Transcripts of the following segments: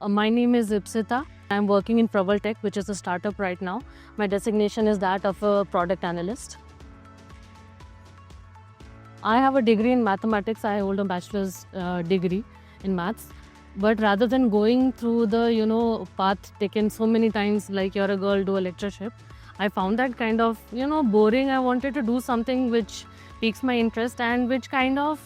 My name is Ipsita. I'm working in Prabal Tech, which is a startup right now. My designation is that of a product analyst. I have a degree in mathematics. I hold a bachelor's degree in maths. But rather than going through the path taken so many times, like you're a girl, do a lectureship, I found that kind of boring. I wanted to do something which piques my interest and which kind of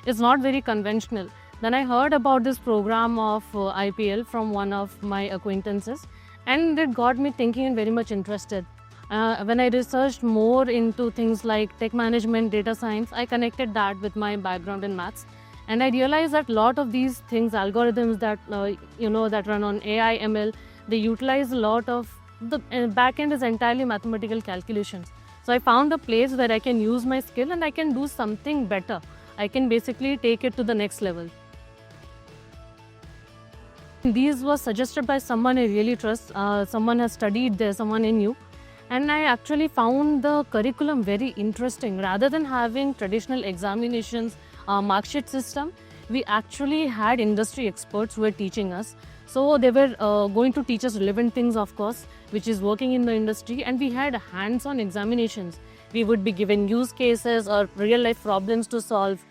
is not very conventional. Then I heard about this program of IPL from one of my acquaintances, and it got me thinking and very much interested. When I researched more into things like tech management, data science, I connected that with my background in maths, and I realized that a lot of these things, algorithms that that run on AI, ML, they utilize a lot of the back end is entirely mathematical calculations. So I found a place where I can use my skill and I can do something better. I can basically take it to the next level. These were suggested by someone I really trust. Someone has studied there, someone I knew. And I actually found the curriculum very interesting. Rather than having traditional examinations, mark sheet system, we actually had industry experts who were teaching us. So they were going to teach us relevant things, of course, which is working in the industry. And we had hands-on examinations. We would be given use cases or real-life problems to solve.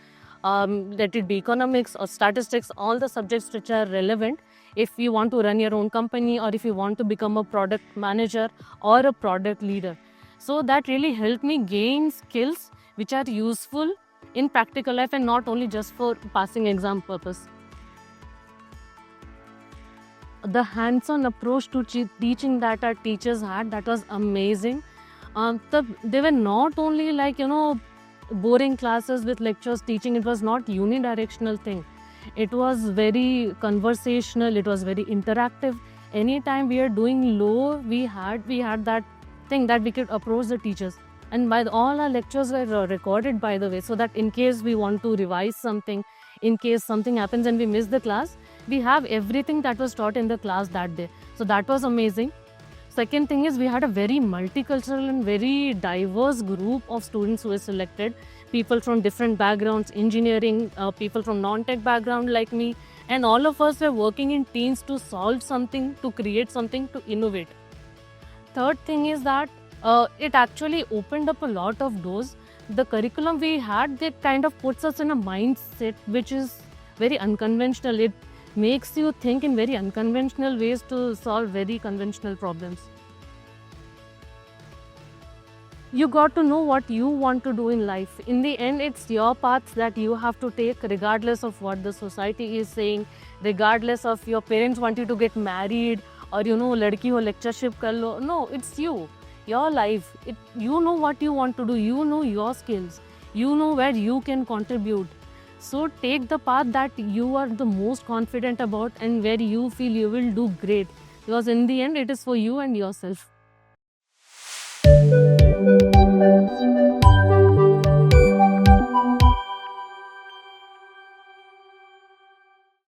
Let it be economics or statistics, all the subjects which are relevant if you want to run your own company or if you want to become a product manager or a product leader. So that really helped me gain skills which are useful in practical life and not only just for passing exam purpose. The hands-on approach to teaching that our teachers had, that was amazing. They were not only boring classes with lectures teaching. It was not unidirectional thing. It was very conversational. It was very interactive. Anytime we are doing low, we had that thing that we could approach the teachers. And all our lectures were recorded, by the way, so that in case we want to revise something, in case something happens and we miss the class, we have everything that was taught in the class that day. So that was amazing. Second thing is, we had a very multicultural and very diverse group of students who were selected. People from different backgrounds, engineering, people from non-tech background like me, and all of us were working in teams to solve something, to create something, to innovate. Third thing is that it actually opened up a lot of doors. The curriculum we had, that kind of puts us in a mindset which is very unconventional. It makes you think in very unconventional ways to solve very conventional problems. You got to know what you want to do in life. In the end, it's your paths that you have to take, regardless of what the society is saying, regardless of your parents want you to get married or ladki ho lectureship kar lo. No, it's you, your life. You know what you want to do. You know your skills. You know where you can contribute. So take the path that you are the most confident about and where you feel you will do great. Because in the end, it is for you and yourself.